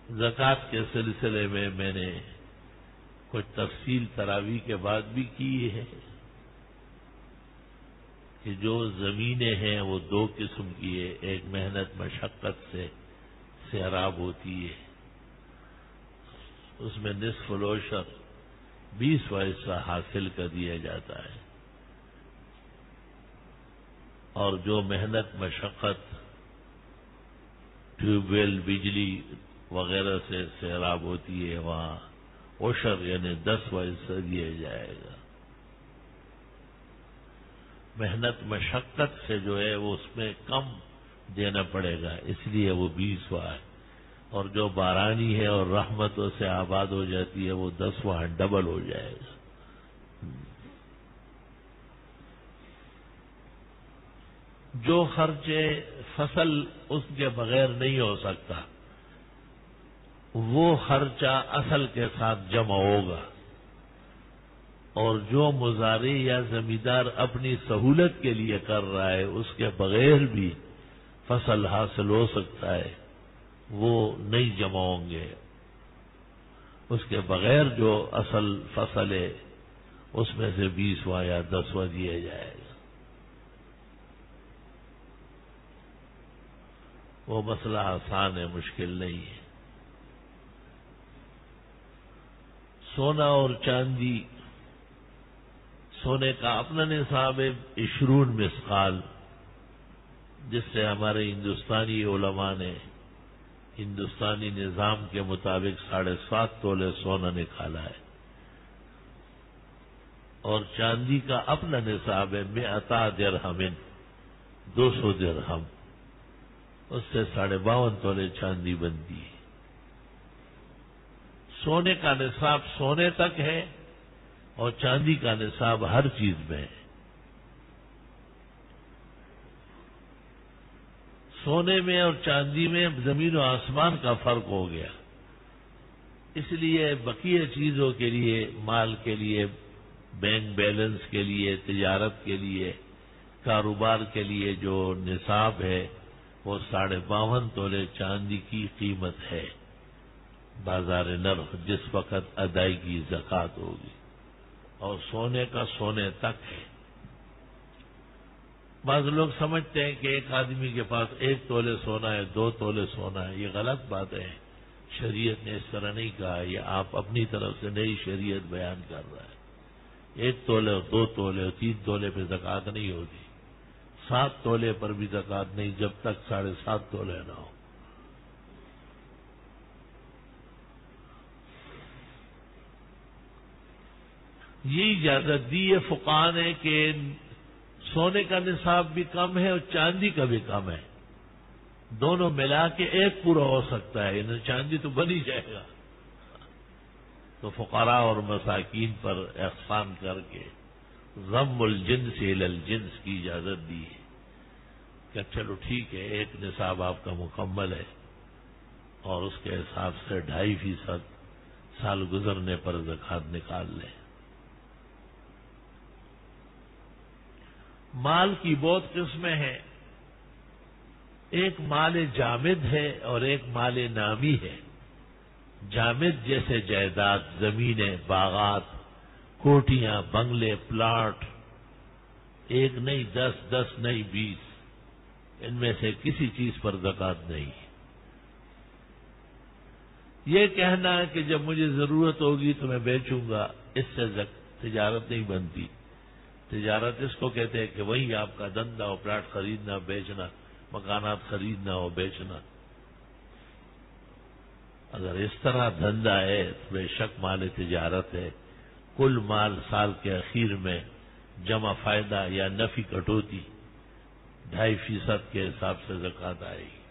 زکوٰۃ کے سلسلے میں نے کچھ تفصیل تراویح کے بعد بھی کی ہے کہ جو زمینیں ہیں وہ دو قسم کی ہے. ایک محنت مشقت سے سیراب ہوتی ہے، اس میں نصف العشر 20% حاصل کر دیا جاتا ہے، اور جو محنت مشقت ٹیوب ویل بجلی وغیرہ سے سیراب ہوتی ہے وہاں عشر یعنی 10% دیا جائے گا. محنت مشقت سے جو ہے وہ اس میں کم دینا پڑے گا، اس لیے وہ 20 ہے، اور جو بارانی ہے اور رحمتوں سے آباد ہو جاتی ہے وہ 10 ڈبل ہو جائے گا. جو خرچ فصل اس کے بغیر نہیں ہو سکتا وہ خرچہ اصل کے ساتھ جمع ہوگا، اور جو مزارع یا زمیندار اپنی سہولت کے لیے کر رہا ہے اس کے بغیر بھی فصل حاصل ہو سکتا ہے، وہ نہیں جمع ہوں گے. اس کے بغیر جو اصل فصل ہے اس میں سے 20 یا 10 دیا جائے گا. وہ مسئلہ آسان ہے، مشکل نہیں ہے. سونا اور چاندی، سونے کا اپنا نصاب ہے 20 مثقال، جس سے ہمارے ہندوستانی علماء نے ہندوستانی نظام کے مطابق 7.5 تولے سونا نکالا ہے. اور چاندی کا اپنا نصاب ہے 100 درہم، 200 درہم، اس سے 52.5 تولے چاندی بنتی ہے. سونے کا نصاب سونے تک ہے اور چاندی کا نصاب ہر چیز میں ہے. سونے میں اور چاندی میں زمین و آسمان کا فرق ہو گیا، اس لیے بقیہ چیزوں کے لیے، مال کے لیے، بینک بیلنس کے لیے، تجارت کے لیے، کاروبار کے لیے جو نصاب ہے وہ 52.5 تولے چاندی کی قیمت ہے بازار نرخ، جس وقت ادائیگی زکوٰۃ ہوگی. اور سونے کا سونے تک ہے. بعض لوگ سمجھتے ہیں کہ ایک آدمی کے پاس 1 تولے سونا ہے، 2 تولے سونا ہے، یہ غلط بات ہے. شریعت نے اس طرح نہیں کہا، یہ آپ اپنی طرف سے نئی شریعت بیان کر رہا ہے. 1 تولے اور 2 تولے اور 3 تولے پہ زکوٰۃ نہیں ہوتی. 7 تولے پر بھی زکوٰۃ نہیں جب تک 7.5 تولے نہ ہو. یہ اجازت دی ہے فقہاء نے کہ سونے کا نصاب بھی کم ہے اور چاندی کا بھی کم ہے، دونوں ملا کے ایک پورا ہو سکتا ہے، یعنی چاندی تو بن ہی جائے گا. تو فقراء اور مساکین پر احسان کر کے ضم الجنس الی الجنس کی اجازت دی ہے کہ چلو ٹھیک ہے، ایک نصاب آپ کا مکمل ہے اور اس کے حساب سے 2.5% سال گزرنے پر زکوٰۃ نکال لیں. مال کی بہت قسمیں ہیں، ایک مال جامد ہے اور ایک مال نامی ہے. جامد جیسے جائیداد، زمینیں، باغات، کوٹیاں، بنگلے، پلاٹ، ایک نہیں 10 نہیں 20، ان میں سے کسی چیز پر زکوٰۃ نہیں. یہ کہنا کہ جب مجھے ضرورت ہوگی تو میں بیچوں گا، اس سے تجارت نہیں بنتی. تجارت اس کو کہتے ہیں کہ وہی آپ کا دھندا ہو، پلاٹ خریدنا بیچنا، مکانات خریدنا ہو بیچنا. اگر اس طرح دھندا ہے تو بے شک مال تجارت ہے. کل مال سال کے اخیر میں جمع فائدہ یا نفی کٹوتی 2.5% کے حساب سے زکوٰۃ آئے گی.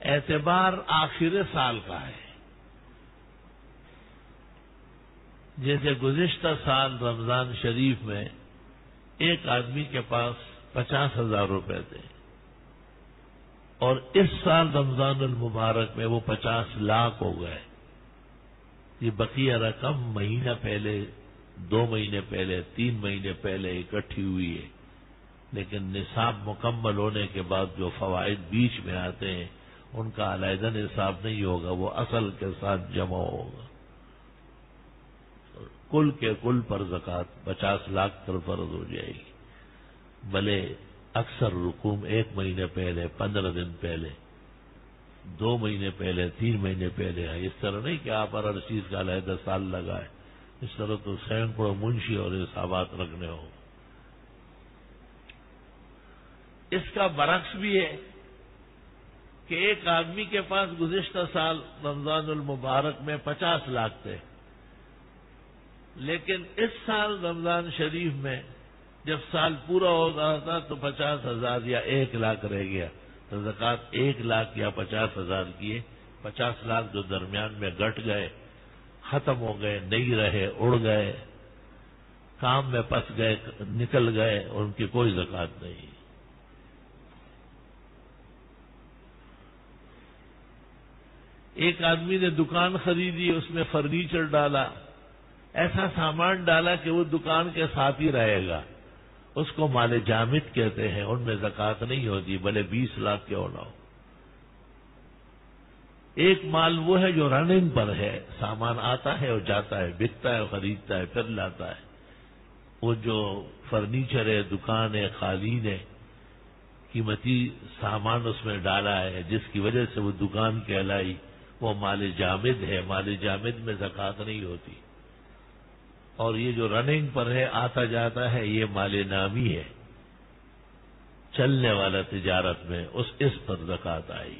اعتبار آخر سال کا ہے. جیسے گزشتہ سال رمضان شریف میں ایک آدمی کے پاس 50,000 روپے تھے، اور اس سال رمضان المبارک میں وہ 50 لاکھ ہو گئے. یہ بقیہ رقم مہینہ پہلے، 2 مہینے پہلے، 3 مہینے پہلے اکٹھی ہوئی ہے. لیکن نصاب مکمل ہونے کے بعد جو فوائد بیچ میں آتے ہیں ان کا علیحدہ نصاب نہیں ہوگا، وہ اصل کے ساتھ جمع ہوگا۔ کل کے کل پر زکوٰۃ 50 لاکھ پر فرض ہو جائے گی، بھلے اکثر رقوم 1 مہینے پہلے، 15 دن پہلے، 2 مہینے پہلے، 3 مہینے پہلے ہے۔ اس طرح نہیں کہ آپ ہر چیز کا علیحدہ سال لگائے، اس طرح تو سینکڑوں منشی اور حسابات رکھنے ہوں۔ اس کا برعکس بھی ہے کہ ایک آدمی کے پاس گزشتہ سال رمضان المبارک میں 50 لاکھ تھے، لیکن اس سال رمضان شریف میں جب سال پورا ہو رہا تھا تو 50,000 یا 1 لاکھ رہ گیا، تو زکوٰۃ 1 لاکھ یا 50,000 کی ہے۔ 50 لاکھ جو درمیان میں گٹ گئے، ختم ہو گئے، نہیں رہے، اڑ گئے، کام میں پس گئے، نکل گئے، ان کی کوئی زکوٰۃ نہیں۔ ایک آدمی نے دکان خریدی، اس میں فرنیچر ڈالا، ایسا سامان ڈالا کہ وہ دکان کے ساتھ ہی رہے گا، اس کو مال جامد کہتے ہیں، ان میں زکوٰۃ نہیں ہوتی، بھلے 20 لاکھ کیوں نہ ہو۔ ایک مال وہ ہے جو رننگ پر ہے، سامان آتا ہے اور جاتا ہے، بکتا ہے، خریدتا ہے، پھر لاتا ہے۔ وہ جو فرنیچر ہے، دکان ہے، قالین ہے، قیمتی سامان اس میں ڈالا ہے، جس کی وجہ سے وہ دکان کہلائی، وہ مال جامد ہے، مال جامد میں زکوٰۃ نہیں ہوتی۔ اور یہ جو رننگ پر ہے، آتا جاتا ہے، یہ مال نامی ہے، چلنے والا تجارت میں، اس پر زکوٰۃ آئی۔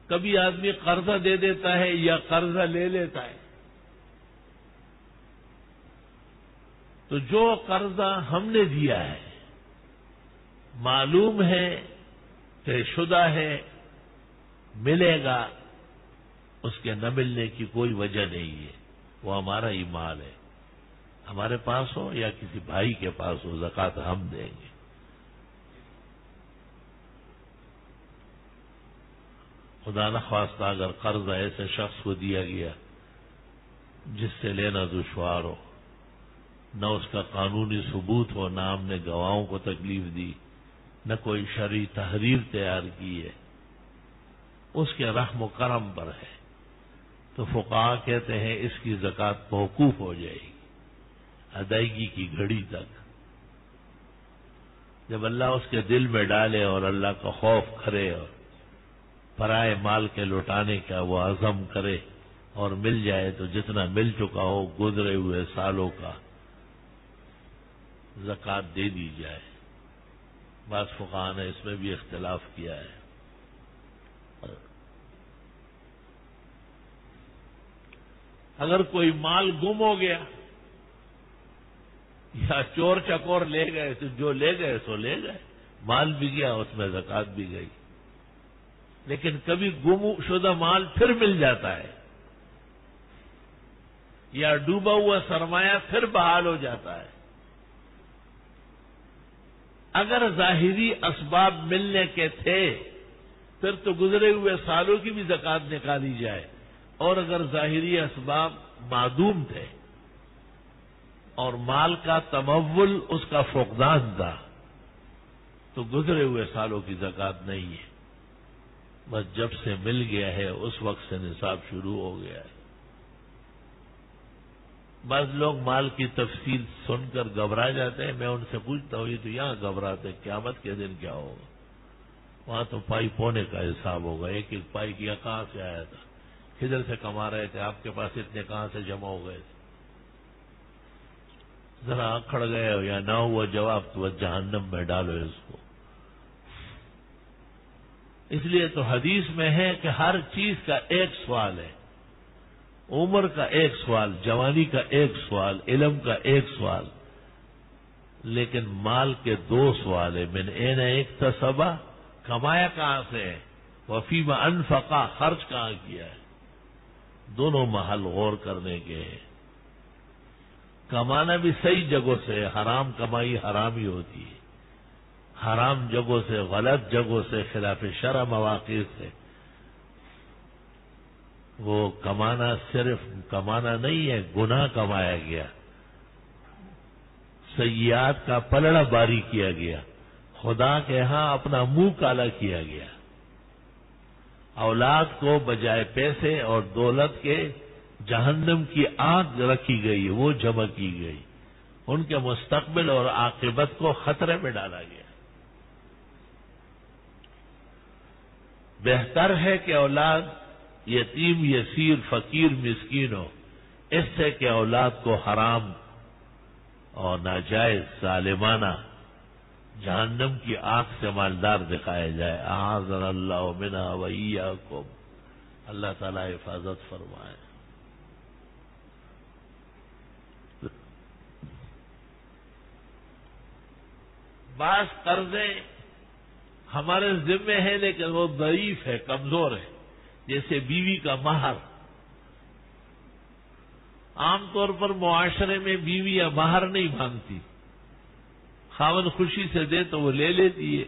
کبھی آدمی قرضہ دے دیتا ہے یا قرضہ لے لیتا ہے، تو جو قرضہ ہم نے دیا ہے معلوم ہے طے شدہ ہے، ملے گا، اس کے نہ ملنے کی کوئی وجہ نہیں ہے، وہ ہمارا ہی مال ہے، ہمارے پاس ہو یا کسی بھائی کے پاس ہو، زکوٰۃ ہم دیں گے۔ خدا نخواستہ اگر قرض ایسے شخص کو دیا گیا جس سے لینا دشوار ہو، نہ اس کا قانونی ثبوت ہو، نہ ہم نے گواہوں کو تکلیف دی، نہ کوئی شرعی تحریر تیار کی ہے، اس کے رحم و کرم پر ہے، تو فقہا کہتے ہیں اس کی زکوٰۃ موقوف ہو جائے گی ادائیگی کی گھڑی تک۔ جب اللہ اس کے دل میں ڈالے اور اللہ کا خوف کرے اور پرائے مال کے لوٹانے کا وہ عزم کرے اور مل جائے، تو جتنا مل چکا ہو گزرے ہوئے سالوں کا زکوٰۃ دے دی جائے۔ بعض فقہا نے اس میں بھی اختلاف کیا ہے۔ اگر کوئی مال گم ہو گیا یا چور چکور لے گئے، تو جو لے گئے سو لے گئے، مال بھی گیا، اس میں زکوٰۃ بھی گئی۔ لیکن کبھی گم شدہ مال پھر مل جاتا ہے، یا ڈوبا ہوا سرمایہ پھر بحال ہو جاتا ہے۔ اگر ظاہری اسباب ملنے کے تھے پھر تو گزرے ہوئے سالوں کی بھی زکوٰۃ نکالی جائے، اور اگر ظاہری اسباب معدوم تھے اور مال کا تمول اس کا فقدان تھا، تو گزرے ہوئے سالوں کی زکوٰۃ نہیں ہے، بس جب سے مل گیا ہے اس وقت سے نصاب شروع ہو گیا ہے۔ بعض لوگ مال کی تفصیل سن کر گھبرا جاتے ہیں، میں ان سے پوچھتا ہوں یہ تو یہاں گھبراتے، قیامت کے دن کیا ہوگا؟ وہاں تو پائی پونے کا حساب ہوگا، ایک ایک پائی کیا کہاں سے آیا تھا، کدھر سے کما رہے تھے، آپ کے پاس اتنے کہاں سے جمع ہو گئے تھے؟ ذرا اکھڑ گئے ہو یا نہ ہوا جواب تو وہ جہنم میں ڈالو اس کو۔ اس لیے تو حدیث میں ہے کہ ہر چیز کا ایک سوال ہے، عمر کا ایک سوال، جوانی کا ایک سوال، علم کا ایک سوال، لیکن مال کے 2 سوال ہیں۔ من این اکتسب، کمایا کہاں سے ہے، وفیما انفقا، خرچ کہاں کیا ہے، دونوں محل غور کرنے کے ہیں۔ کمانا بھی صحیح جگہوں سے، حرام کمائی حرام ہی ہوتی ہے، حرام جگہوں سے، غلط جگہوں سے، خلاف شرع مواقع سے۔ وہ کمانا صرف کمانا نہیں ہے، گناہ کمایا گیا، سیئات کا پلڑا باری کیا گیا، خدا کے ہاں اپنا منہ کالا کیا گیا۔ اولاد کو بجائے پیسے اور دولت کے جہنم کی آگ رکھی گئی، وہ جمع کی گئی، ان کے مستقبل اور عاقبت کو خطرے میں ڈالا گیا۔ بہتر ہے کہ اولاد یتیم، یسیر، فقیر، مسکین ہو، اس سے کہ اولاد کو حرام اور ناجائز، ظالمانہ جہنم کی آگ سے مالدار دکھایا جائے۔ اعاذنا اللہ منہا وإیاکم، اللہ تعالی حفاظت فرمائے۔ بعض قرضے ہمارے ذمے ہیں لیکن وہ ضعیف ہے، کمزور ہے، جیسے بیوی کا مہر۔ عام طور پر معاشرے میں بیوی یا مہر نہیں مانگتی، خاوند خوشی سے دے تو وہ لے لیتی ہے،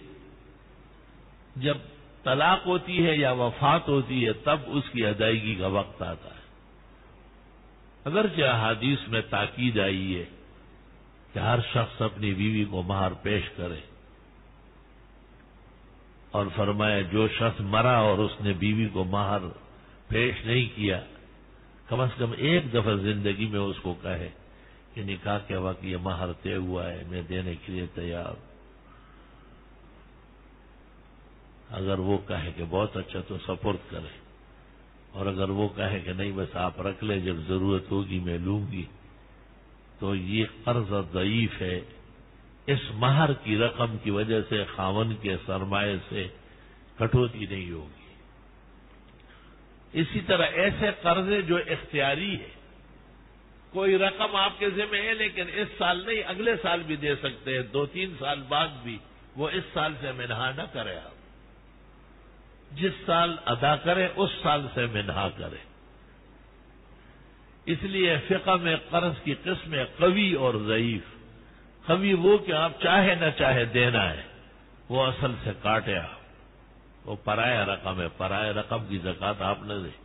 جب طلاق ہوتی ہے یا وفات ہوتی ہے تب اس کی ادائیگی کا وقت آتا ہے۔ اگرچہ احادیث میں تاکید آئی ہے کہ ہر شخص اپنی بیوی کو مہر پیش کرے، اور فرمایا جو شخص مرا اور اس نے بیوی کو مہر پیش نہیں کیا، کم از کم ایک دفعہ زندگی میں اس کو کہے کہ نکاح کے وقت یہ مہر طے ہوا ہے، میں دینے کے لیے تیار ہوں۔ اگر وہ کہے کہ بہت اچھا تو سپرد کرے، اور اگر وہ کہے کہ نہیں بس آپ رکھ لیں، جب ضرورت ہوگی میں لوں گی، تو یہ قرض ضعیف ہے۔ اس مہر کی رقم کی وجہ سے خاوند کے سرمایہ سے کٹوتی نہیں ہوگی۔ اسی طرح ایسے قرضے جو اختیاری ہے، کوئی رقم آپ کے ذمہ ہے لیکن اس سال نہیں اگلے سال بھی دے سکتے ہیں، 2-3 سال بعد بھی، وہ اس سال سے منہا نہ کرے، آپ جس سال ادا کرے اس سال سے منہا کرے۔ اس لیے فقہ میں قرض کی قسمیں قوی اور ضعیف۔ قوی وہ کہ آپ چاہے نہ چاہے دینا ہے، وہ اصل سے کاٹے آپ، وہ پرایا رقم ہے، پرایا رقم کی زکوٰۃ آپ نہ دیں۔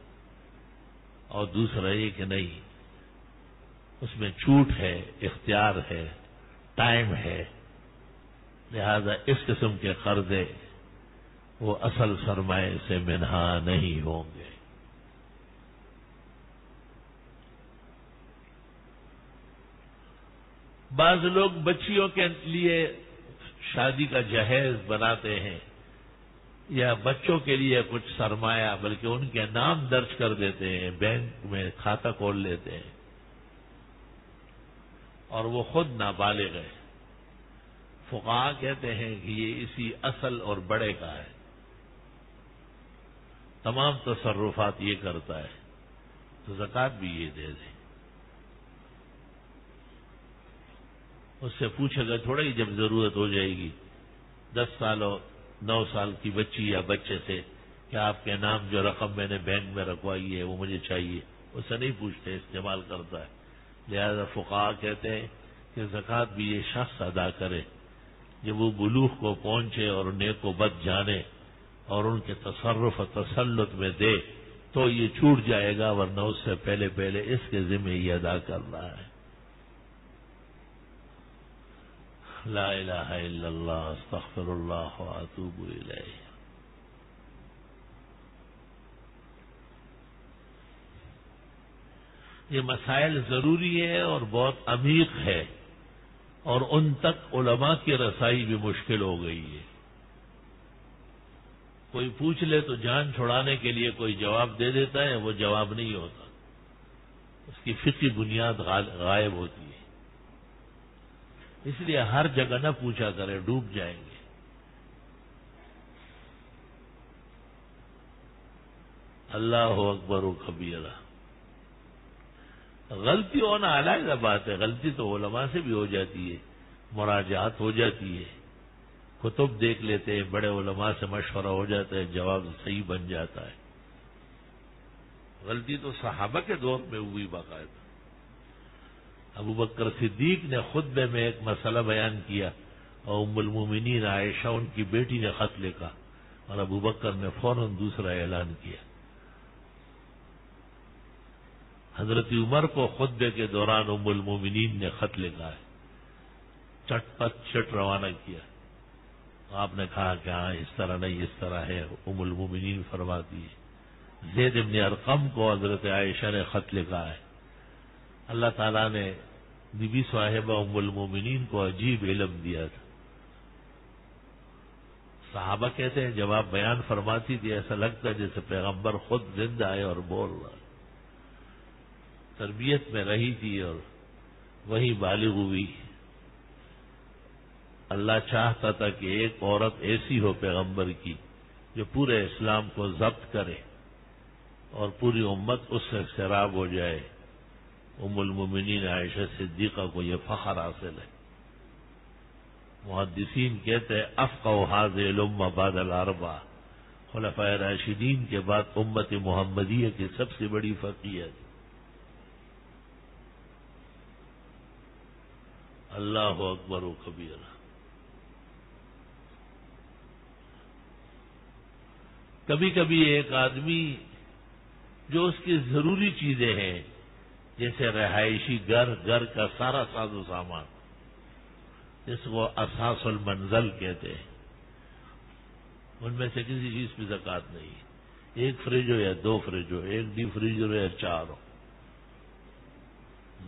اور دوسرا یہ کہ نہیں، اس میں چھوٹ ہے، اختیار ہے، ٹائم ہے، لہذا اس قسم کے قرضے وہ اصل سرمایہ سے منہا نہیں ہوں گے۔ بعض لوگ بچیوں کے لیے شادی کا جہیز بناتے ہیں یا بچوں کے لیے کچھ سرمایہ بلکہ ان کے نام درج کر دیتے ہیں، بینک میں کھاتہ کھول لیتے ہیں، اور وہ خود نابالغ ہے۔ فقہاء کہتے ہیں کہ یہ اسی اصل اور بڑے کا ہے، تمام تصرفات یہ کرتا ہے، تو زکوٰۃ بھی یہ دے دے۔ اس سے پوچھے گا تھوڑا ہی جب ضرورت ہو جائے گی 10 سال اور 9 سال کی بچی یا بچے سے کہ آپ کے نام جو رقم میں نے بینک میں رکھوائی ہے وہ مجھے چاہیے، اس سے نہیں پوچھتے، استعمال کرتا ہے۔ لہذا فقہاء کہتے ہیں کہ زکوٰۃ بھی یہ شخص ادا کرے جب وہ بلوغ کو پہنچے اور نیک و بد جانے اور ان کے تصرف و تسلط میں دے تو یہ چھوٹ جائے گا، ورنہ اس سے پہلے پہلے اس کے ذمہ یہ ادا کرنا ہے۔ لا الہ الا اللہ، استغفر اللہ واتوب الیہ۔ یہ مسائل ضروری ہے اور بہت عمیق ہے، اور ان تک علماء کی رسائی بھی مشکل ہو گئی ہے۔ کوئی پوچھ لے تو جان چھڑانے کے لیے کوئی جواب دے دیتا ہے، وہ جواب نہیں ہوتا، اس کی فقہی بنیاد غائب ہوتی ہے۔ اس لیے ہر جگہ نہ پوچھا کرے، ڈوب جائیں گے۔ اللہ اکبر و کبیرہ۔ غلطی ہونا علیحدہ بات ہے، غلطی تو علماء سے بھی ہو جاتی ہے، مراجعات ہو جاتی ہے، کتب دیکھ لیتے ہیں، بڑے علماء سے مشورہ ہو جاتا ہے، جواب صحیح بن جاتا ہے۔ غلطی تو صحابہ کے دور میں ہوئی باقاعدہ۔ ابو بکر صدیق نے خطبے میں ایک مسئلہ بیان کیا اور ام المومنین عائشہ ان کی بیٹی نے خط لکھا اور ابو بکر نے فوراً دوسرا اعلان کیا۔ حضرت عمر کو خطبے کے دوران ام المومنین نے خط لکھا ہے چٹ پٹ چٹ روانہ کیا. آپ نے کہا کہ ہاں اس طرح نہیں اس طرح ہے. ام المومنین فرماتی ہے زید ابن ارقم کو حضرت عائشہ نے خط لکھا ہے. اللہ تعالیٰ نے بی بی صاحبہ ام المومنین کو عجیب علم دیا تھا. صحابہ کہتے ہیں جب آپ بیان فرماتی تھی ایسا لگتا جیسے پیغمبر خود زندہ ہے اور بول رہا ہے. تربیت میں رہی تھی اور وہی بالغ ہوئی. اللہ چاہتا تھا کہ ایک عورت ایسی ہو پیغمبر کی جو پورے اسلام کو ضبط کرے اور پوری امت اس سے سیراب ہو جائے. ام المومنین عائشہ صدیقہ کو یہ فخر حاصل ہے. محدثین کہتے ہیں افقہ هذه الامہ بعد الاربعہ، خلفائے راشدین کے بعد امت محمدیہ کی سب سے بڑی فقیہت. اللہ اکبر و کبیرہ. کبھی کبھی ایک آدمی جو اس کی ضروری چیزیں ہیں جیسے رہائشی گھر کا سارا ساز و سامان جس کو اساس المنزل کہتے ہیں، ان میں سے کسی چیز پہ زکوٰۃ نہیں ہے. ایک فریج ہو یا 2 فریج ہو، ایک ڈی فریج ہو یا 4 ہو،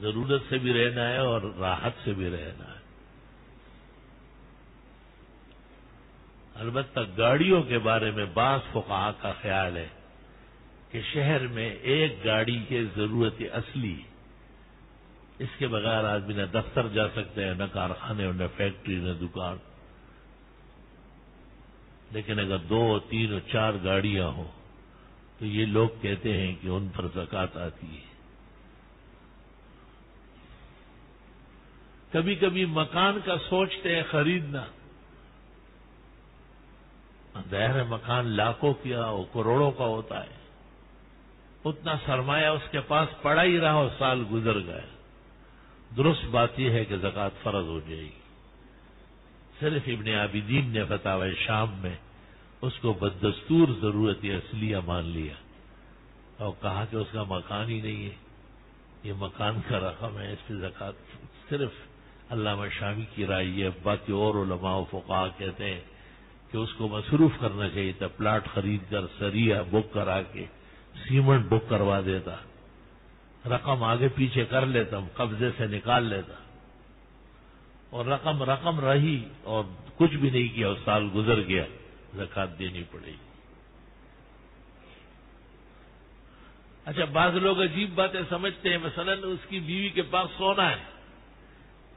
ضرورت سے بھی رہنا ہے اور راحت سے بھی رہنا ہے. البتہ گاڑیوں کے بارے میں بعض فقہا کا خیال ہے کہ شہر میں ایک گاڑی کی ضرورت اصلی، اس کے بغیر آدمی نہ دفتر جا سکتے ہیں، نہ کارخانے نہ فیکٹری نہ دکان. لیکن اگر 2 3 اور 4 گاڑیاں ہوں تو یہ لوگ کہتے ہیں کہ ان پر زکوٰۃ آتی ہے. کبھی کبھی مکان کا سوچتے ہیں خریدنا، ظاہر مکان لاکھوں کا اور کروڑوں کا ہوتا ہے، اتنا سرمایہ اس کے پاس پڑا ہی رہا اور سال گزر گئے. درست بات یہ ہے کہ زکوٰۃ فرض ہو جائے گی. صرف ابن عابدین نے فتاوی شام میں اس کو بدستور ضرورت اصلیہ مان لیا اور کہا کہ اس کا مکان ہی نہیں ہے، یہ مکان کا رقم ہے، اس پہ زکوٰۃ. صرف علامہ شامی کی رائے ہے. باقی اور علماء و فقہا کہتے ہیں کہ اس کو مصروف کرنا چاہیے تھا، پلاٹ خرید کر سریا بک کرا کے سیمنٹ بک کروا دیتا، رقم آگے پیچھے کر لیتا، قبضے سے نکال لیتا، اور رقم رہی اور کچھ بھی نہیں کیا اور سال گزر گیا، زکوٰۃ دینی پڑے گی. اچھا بعض لوگ عجیب باتیں سمجھتے ہیں. مثلا اس کی بیوی کے پاس سونا ہے،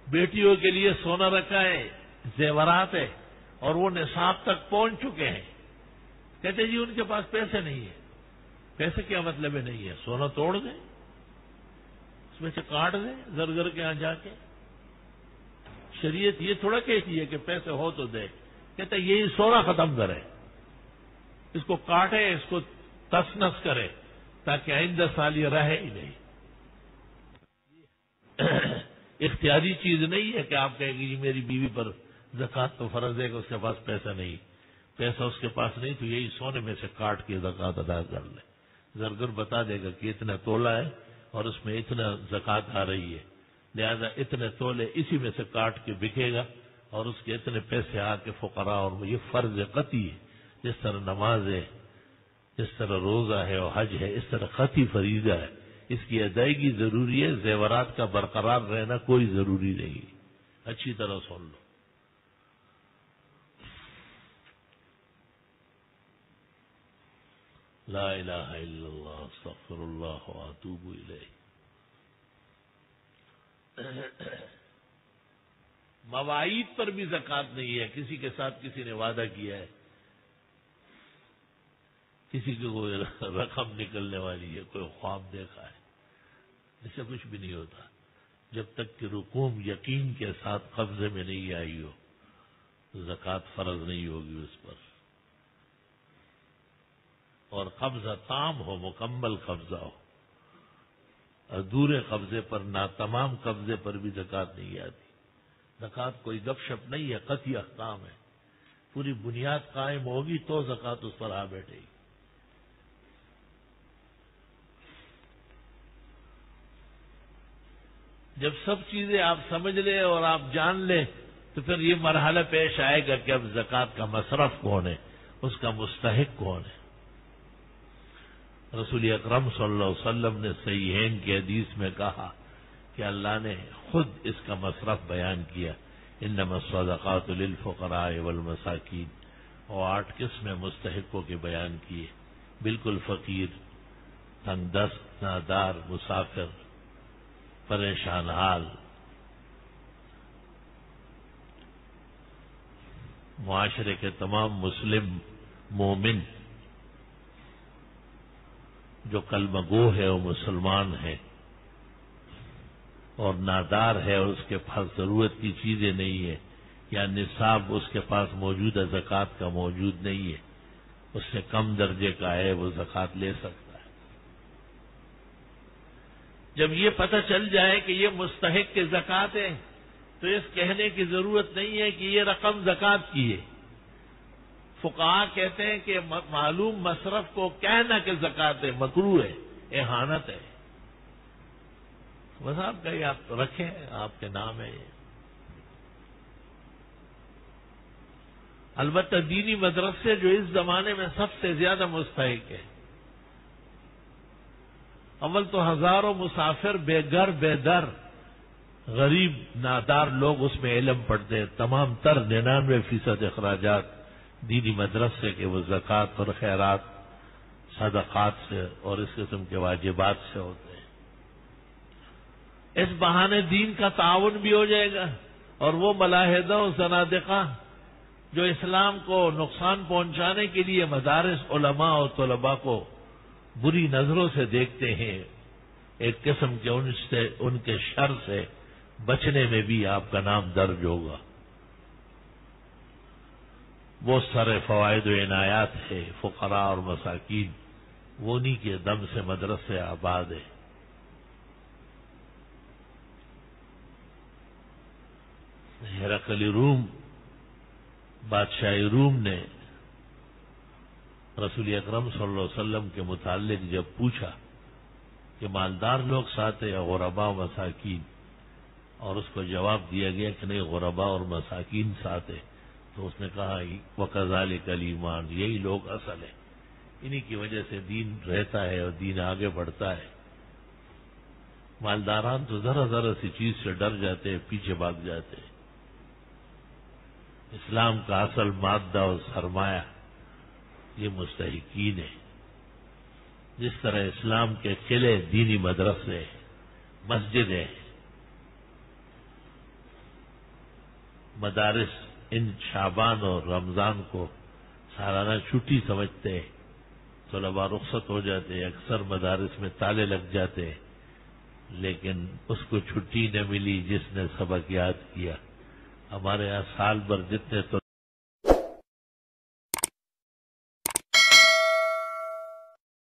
بیٹیوں کے لیے سونا رکھا ہے، زیورات ہے، اور وہ نصاب تک پہنچ چکے ہیں. کہتے جی ان کے پاس پیسے نہیں ہیں. پیسے کیا مطلب ہے نہیں ہے؟ سونا توڑ دیں، اس میں سے کاٹ دیں زرگر کے یہاں جا کے. شریعت یہ تھوڑا کہتی ہے کہ پیسے ہو تو دے. کہتا ہے یہی سونا ختم کرے، اس کو کاٹے، اس کو تس نس کرے تاکہ آئندہ سال یہ رہے ہی نہیں. اختیاری چیز نہیں ہے کہ آپ کہیں گے جی میری بیوی پر زکوٰۃ تو فرض ہے کہ اس کے پاس پیسہ نہیں. پیسہ اس کے پاس نہیں تو یہی سونے میں سے کاٹ کے زکوٰۃ ادا کر لے. زرگر بتا دے گا کہ اتنا تولہ ہے اور اس میں اتنا زکوٰۃ آ رہی ہے، لہذا اتنے تولے اسی میں سے کاٹ کے بکے گا اور اس کے اتنے پیسے آ کے فقراء. اور یہ فرض قطعی ہے، جس طرح نماز ہے، جس طرح روزہ ہے اور حج ہے، اس طرح قطعی فریضہ ہے. اس کی ادائیگی ضروری ہے، زیورات کا برقرار رہنا کوئی ضروری نہیں. اچھی طرح سن لو. لا الہ الا اللہ استغفر اللہ واتوب الیہ. مواعید پر بھی زکوٰۃ نہیں ہے. کسی کے ساتھ کسی نے وعدہ کیا ہے، کسی کو کوئی رقم نکلنے والی ہے، کوئی خواب دیکھا ہے، اس سے کچھ بھی نہیں ہوتا جب تک کہ رقوم یقین کے ساتھ قبضے میں نہیں آئی ہو. زکوٰۃ فرض نہیں ہوگی اس پر. اور قبضہ تام ہو، مکمل قبضہ ہو. ادھورے قبضے پر نہ، تمام قبضے پر بھی زکوٰۃ نہیں آتی. زکوٰۃ کوئی گپ شپ نہیں ہے، قطعی احکام ہے. پوری بنیاد قائم ہوگی تو زکوٰۃ اس پر آ بیٹھے گی. جب سب چیزیں آپ سمجھ لیں اور آپ جان لیں تو پھر یہ مرحلہ پیش آئے گا کہ اب زکوٰۃ کا مصرف کون ہے، اس کا مستحق کون ہے۔ رسول اکرم صلی اللہ علیہ وسلم نے صحیحین کی حدیث میں کہا کہ اللہ نے خود اس کا مصرف بیان کیا، انما الصدقات للفقراء والمساکین، اور 8 قسمیں مستحقوں کے بیان کیے، بالکل فقیر، تنگ دست، نادار، مسافر، پریشان حال، معاشرے کے تمام مسلم مومن جو کلمہ گو ہے وہ مسلمان ہے اور نادار ہے اور اس کے پاس ضرورت کی چیزیں نہیں ہے، یا نصاب اس کے پاس موجودہ زکوٰۃ کا موجود نہیں ہے، اس سے کم درجے کا ہے، وہ زکوٰۃ لے سکتا ہے۔ جب یہ پتہ چل جائے کہ یہ مستحق کی زکوٰۃ ہے تو اس کہنے کی ضرورت نہیں ہے کہ یہ رقم زکوٰۃ کی ہے۔ فقہاء کہتے ہیں کہ معلوم مصرف کو کہنا کہ زکوٰۃ ہے مکروہ ہے، اہانت ہے۔ بس آپ کہیں آپ رکھیں، آپ کے نام ہے یہ۔ البتہ دینی مدرسے جو اس زمانے میں سب سے زیادہ مستحق ہے، اول تو ہزاروں مسافر بے گھر بے در غریب نادار لوگ اس میں علم پڑھتے ہیں، تمام تر 99% اخراجات دینی مدرسے کے وہ زکوٰۃ اور خیرات صدقات سے اور اس قسم کے واجبات سے ہوتے ہیں۔ اس بہانے دین کا تعاون بھی ہو جائے گا، اور وہ ملاحدہ و زنادقہ جو اسلام کو نقصان پہنچانے کے لیے مدارس علماء اور طلباء کو بری نظروں سے دیکھتے ہیں، ایک قسم کے ان کے شر سے بچنے میں بھی آپ کا نام درج ہوگا۔ وہ سارے فوائد و عنایات ہے فقراء اور مساکین، وہ انہی کے دم سے مدرسے آباد ہے۔ ہرقل روم بادشاہ روم نے رسول اکرم صلی اللہ علیہ وسلم کے متعلق جب پوچھا کہ مالدار لوگ ساتھ ہیں یا غرباء و مساکین، اور اس کو جواب دیا گیا کہ نہیں، غرباء اور مساکین ساتھ ہیں، تو اس نے کہا وَكَذَلِكَ الْإِيمَانُ، یہی لوگ اصل ہیں، انہی کی وجہ سے دین رہتا ہے اور دین آگے بڑھتا ہے۔ مالداران تو ذرا ذرا سی چیز سے ڈر جاتے ہیں، پیچھے بھاگ جاتے ہیں۔ اسلام کا اصل مادہ اور سرمایہ یہ مستحقین ہے۔ جس طرح اسلام کے قلعے دینی مدرسے، مسجدیں، مدارس ان شعبان اور رمضان کو سالانہ چھٹی سمجھتے ہیں، طلباء رخصت ہو جاتے ہیں، اکثر مدارس میں تالے لگ جاتے ہیں، لیکن اس کو چھٹی نہ ملی جس نے سبق یاد کیا۔ ہمارے یہاں سال بھر جتنے